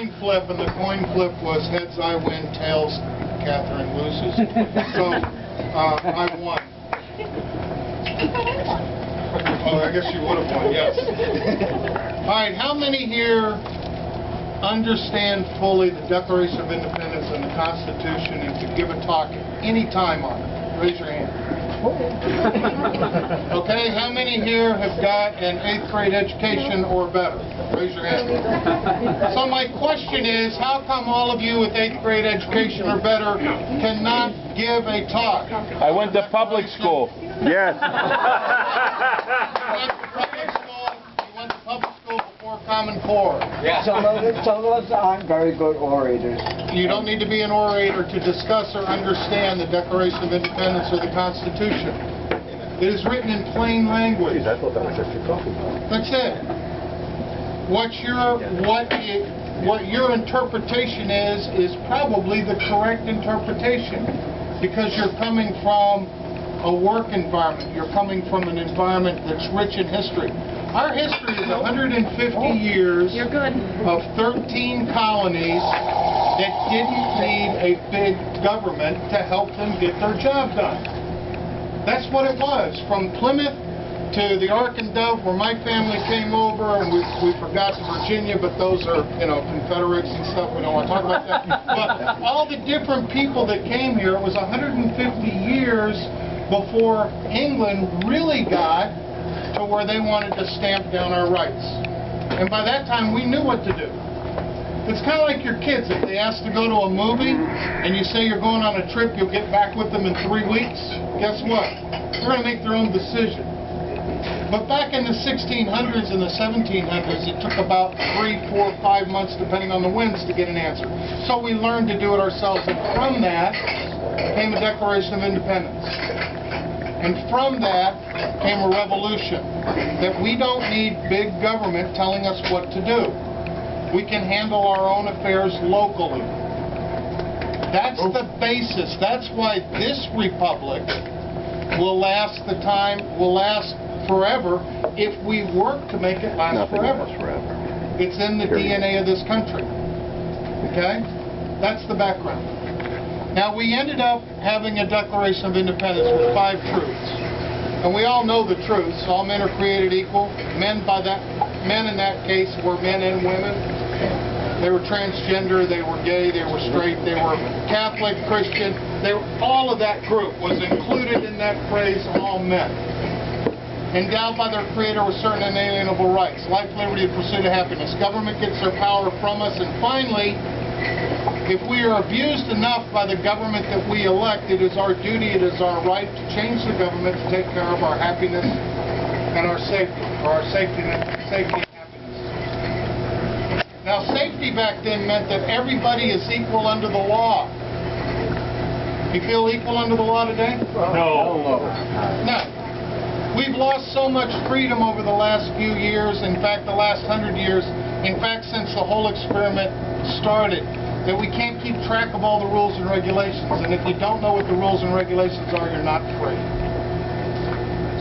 coin flip, and the coin flip was heads I win, tails Catherine loses. So I won. Oh, I guess you would have won, yes. All right, how many here understand fully the Declaration of Independence and the Constitution and could give a talk at any time on it? Raise your hand. Okay, how many here have got an 8th grade education or better? Raise your hand. So my question is, how come all of you with 8th grade education or better cannot give a talk? I went to public school. Yes. You went to public school before Common Core. Yeah. Some of us aren't very good orators. You don't need to be an orator to discuss or understand the Declaration of Independence or the Constitution. It is written in plain language. Jeez, I thought that was just your coffee. That's it. What your interpretation is probably the correct interpretation, because you're coming from a work environment. You're coming from an environment that's rich in history. Our history is 150 years of 13 colonies that didn't need a big government to help them get their job done. That's what it was. From Plymouth to the Ark and Dove, where my family came over, and we forgot Virginia, but those are, Confederates and stuff. We don't want to talk about that. But all the different people that came here, it was 150 years before England really got to where they wanted to stamp down our rights. And by that time, we knew what to do. It's kind of like your kids. If they ask to go to a movie, and you say you're going on a trip, you'll get back with them in 3 weeks, guess what? They're going to make their own decision. But back in the 1600s and the 1700s, it took about 3, 4, 5 months, depending on the winds, to get an answer. So we learned to do it ourselves, and from that came a Declaration of Independence. And from that came a revolution, that we don't need big government telling us what to do. We can handle our own affairs locally. That's the basis. That's why this republic will last forever if we work to make it last forever. It's in the DNA of this country. Okay? That's the background. Now, we ended up having a Declaration of Independence with 5 truths. And we all know the truths. All men are created equal. Men in that case were men and women. They were transgender, they were gay, they were straight, they were Catholic, Christian. All of that group was included in that phrase, all men. Endowed by their Creator with certain inalienable rights. Life, liberty, and pursuit of happiness. Government gets their power from us. And finally, if we are abused enough by the government that we elect, it is our duty, it is our right to change the government to take care of our happiness and our safety, or our safety and happiness. Now, safety back then meant that everybody is equal under the law. You feel equal under the law today? No. No. We've lost so much freedom over the last few years, in fact, the last 100 years, in fact, since the whole experiment started, that we can't keep track of all the rules and regulations. And if you don't know what the rules and regulations are, you're not free.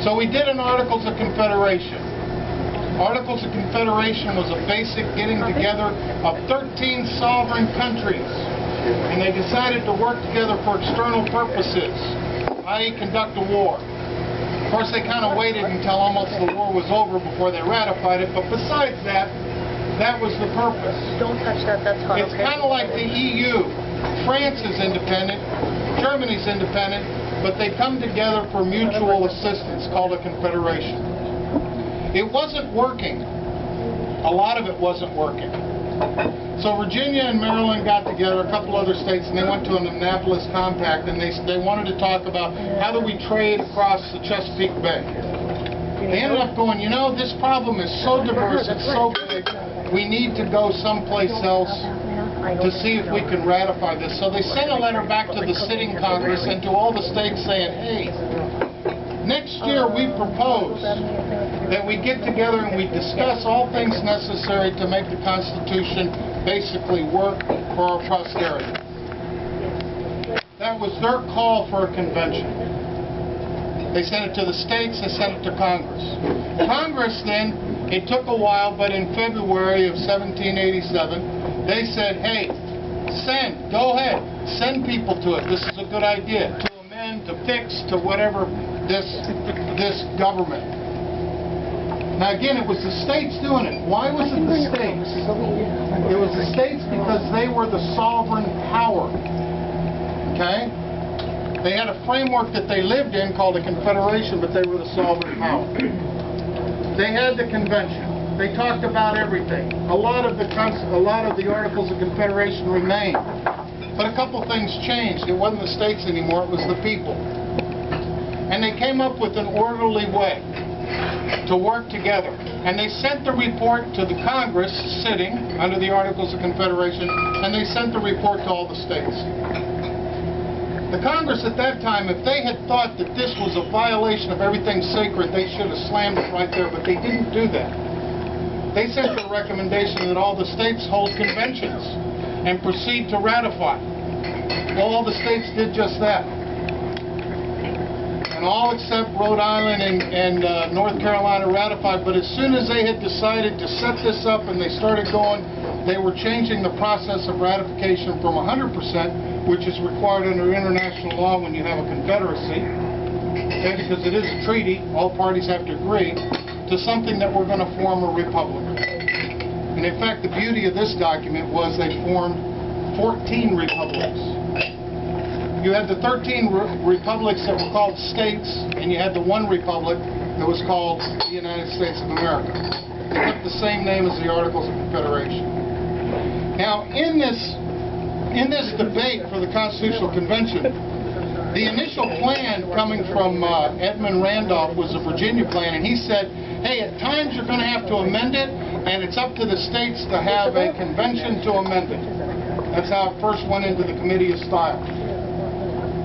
So we did an Articles of Confederation. Articles of Confederation was a basic getting together of 13 sovereign countries. And they decided to work together for external purposes, i.e. conduct a war. Of course, they kind of waited until almost the war was over before they ratified it, but besides that, that was the purpose. Don't touch that, that's hot. It's kind of like the EU. France is independent, Germany's independent, but they come together for mutual assistance, called a confederation. It wasn't working. A lot of it wasn't working. So Virginia and Maryland got together, a couple other states, and they went to an Annapolis Compact, and they wanted to talk about how do we trade across the Chesapeake Bay. They ended up going, this problem is so diverse, it's so big, we need to go someplace else to see if we can ratify this. So they sent a letter back to the sitting Congress and to all the states saying, hey, next year we propose that we get together and we discuss all things necessary to make the Constitution basically work for our posterity. That was their call for a convention. They sent it to the states, they sent it to Congress. Congress then, it took a while, but in February of 1787, They said, hey, go ahead, send people to it. This is a good idea, to amend, to fix, to whatever this government. Now again, it was the states doing it. Why was it the states? It was the states because they were the sovereign power. Okay? They had a framework that they lived in called a confederation, but they were the sovereign power. They had the convention. They talked about everything. A lot of the Articles of Confederation remained. But a couple things changed. It wasn't the states anymore, it was the people. And they came up with an orderly way to work together. And they sent the report to the Congress sitting under the Articles of Confederation, and they sent the report to all the states. The Congress at that time, if they had thought that this was a violation of everything sacred, they should have slammed it right there, but they didn't do that. They sent the recommendation that all the states hold conventions and proceed to ratify. Well, all the states did just that. And all except Rhode Island and North Carolina ratified, but as soon as they had decided to set this up and they started going, they were changing the process of ratification from 100%, which is required under international law when you have a confederacy, okay, because it is a treaty, all parties have to agree, to something that we're going to form a republic. And in fact, the beauty of this document was they formed 14 republics. You had the 13 republics that were called states, and you had the one republic that was called the United States of America. They kept the same name as the Articles of Confederation. Now, in this debate for the Constitutional Convention, the initial plan coming from Edmund Randolph was a Virginia plan, and he said, hey, at times you're going to have to amend it, and it's up to the states to have a convention to amend it. That's how it first went into the Committee of Style.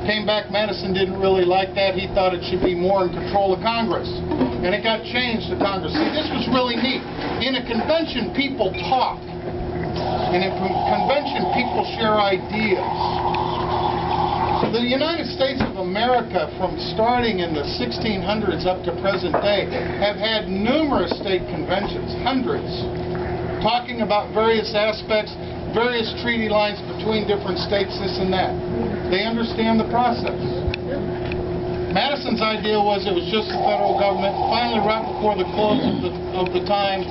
Came back, Madison didn't really like that. He thought it should be more in control of Congress. And it got changed to Congress. See, this was really neat. In a convention, people talk. And in a convention, people share ideas. The United States of America, from starting in the 1600s up to present day, have had numerous state conventions, hundreds, talking about various aspects, various treaty lines between different states, this and that. They understand the process. Madison's idea was it was just the federal government. Finally, right before the close of the time,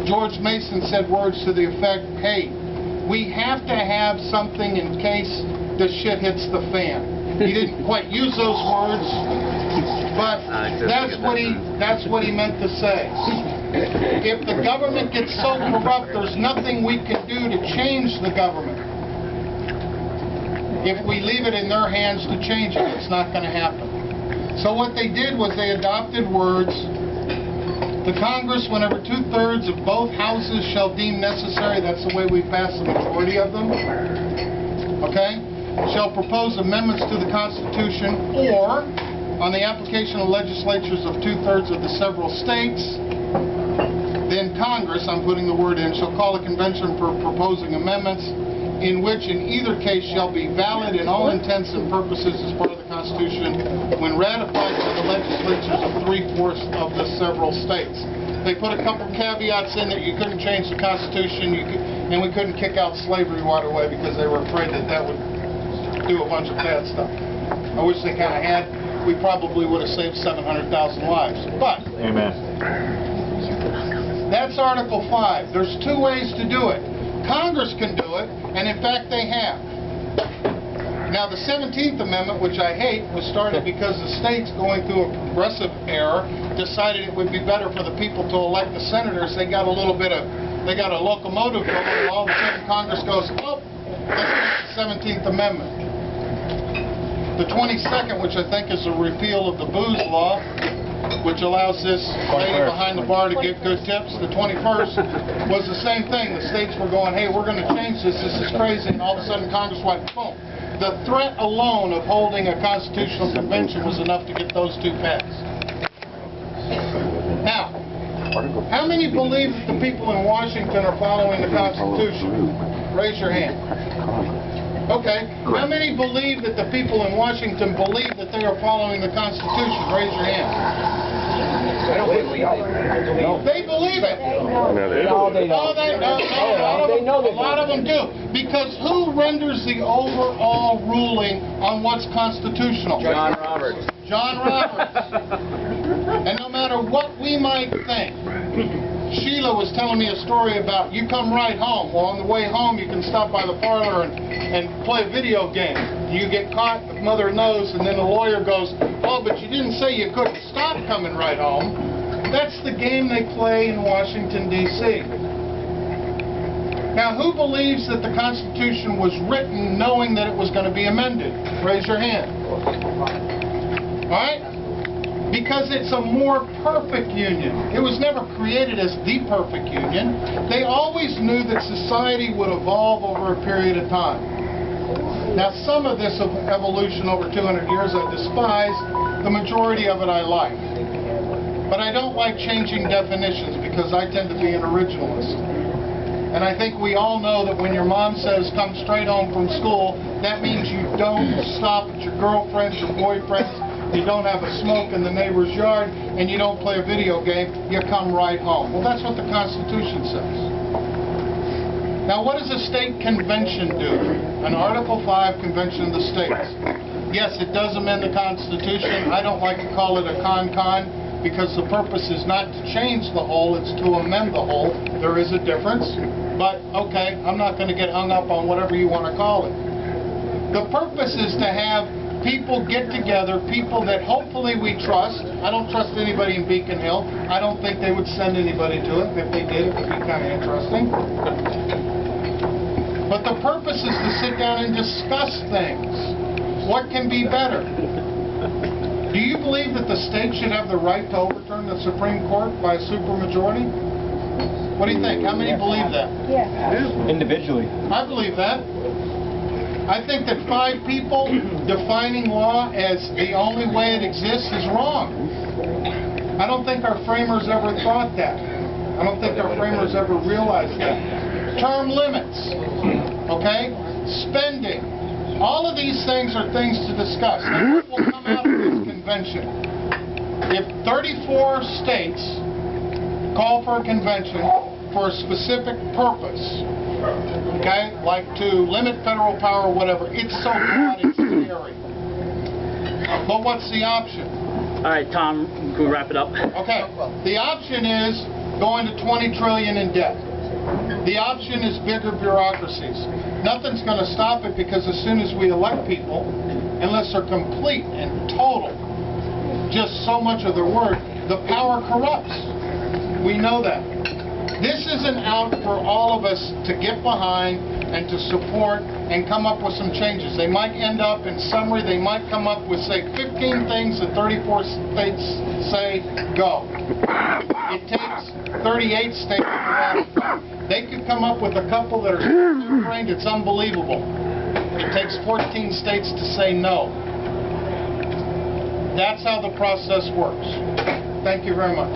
George Mason said words to the effect, hey, we have to have something in case the shit hits the fan. He didn't quite use those words, but that's what he meant to say. If the government gets so corrupt, there's nothing we can do to change the government. If we leave it in their hands to change it, it's not going to happen. So what they did was they adopted words. The Congress, whenever 2/3 of both houses shall deem necessary, that's the way we pass the majority of them, okay, shall propose amendments to the Constitution, or, on the application of legislatures of 2/3 of the several states, then Congress, I'm putting the word in, shall call a convention for proposing amendments, in which in either case shall be valid in all intents and purposes as part of the Constitution when ratified by the legislatures of 3/4 of the several states. They put a couple caveats in that you couldn't change the Constitution, and we couldn't kick out slavery right away because they were afraid that that would do a bunch of bad stuff. I wish they kind of had. We probably would have saved 700,000 lives. But Amen. That's Article 5. There's two ways to do it. Congress can do it, and in fact they have. Now the 17th Amendment, which I hate, was started because the states, going through a progressive era, decided it would be better for the people to elect the senators. They got a locomotive going, and all of a sudden Congress goes, oh, let's get the 17th Amendment. The 22nd, which I think is a repeal of the booze law, which allows this lady behind the bar to give good tips. The 21st was the same thing. The states were going, hey, we're going to change this. This is crazy. And all of a sudden, Congress went, boom. The threat alone of holding a constitutional convention was enough to get those two passed. Now, how many believe that the people in Washington are following the Constitution? Raise your hand. Okay. How many believe that the people in Washington believe that they are following the Constitution? Raise your hand. They believe it. No, they No, they No, don't. They know a lot of them do. Because who renders the overall ruling on what's constitutional? John Roberts. John Roberts. And no matter what we might think, Sheila was telling me a story about you come right home. Well, on the way home, you can stop by the parlor and play a video game. You get caught, the mother knows, and then the lawyer goes, oh, but you didn't say you couldn't stop coming right home. That's the game they play in Washington, D.C. Now, who believes that the Constitution was written knowing that it was going to be amended? Raise your hand. All right? Because it's a more perfect union. It was never created as the perfect union. They always knew that society would evolve over a period of time. Now, some of this evolution over 200 years I despise. The majority of it I like. But I don't like changing definitions because I tend to be an originalist. And I think we all know that when your mom says, come straight home from school, that means you don't stop at your girlfriends, your boyfriends, you don't have a smoke in the neighbor's yard, and you don't play a video game, you come right home. Well, that's what the Constitution says. Now, what does a state convention do? An Article 5 Convention of the States. Yes, it does amend the Constitution. I don't like to call it a con-con, because the purpose is not to change the whole, it's to amend the whole. There is a difference, but okay, I'm not going to get hung up on whatever you want to call it. The purpose is to have people get together, people that hopefully we trust. I don't trust anybody in Beacon Hill. I don't think they would send anybody to it. If they did, it would be kind of interesting. But the purpose is to sit down and discuss things. What can be better? Do you believe that the state should have the right to overturn the Supreme Court by a supermajority? What do you think? How many believe that? Yeah. Individually. I believe that. I think that 5 people defining law as the only way it exists is wrong. I don't think our framers ever thought that. I don't think our framers ever realized that. Term limits, okay? Spending. All of these things are things to discuss. And what will come out of this convention? If 34 states call for a convention for a specific purpose, okay, like to limit federal power or whatever, it's so broad, it's scary. But what's the option? All right, Tom, can we wrap it up? Okay, the option is going to 20 trillion in debt. The option is bigger bureaucracies. Nothing's going to stop it because as soon as we elect people, unless they're complete and total, just so much of their word, the power corrupts. We know that. This is an out for all of us to get behind and to support and come up with some changes. They might end up, in summary, they might come up with, say, 15 things that 34 states say go. It takes 38 states to ratify. They could come up with a couple that are so brained it's unbelievable. It takes 14 states to say no. That's how the process works. Thank you very much.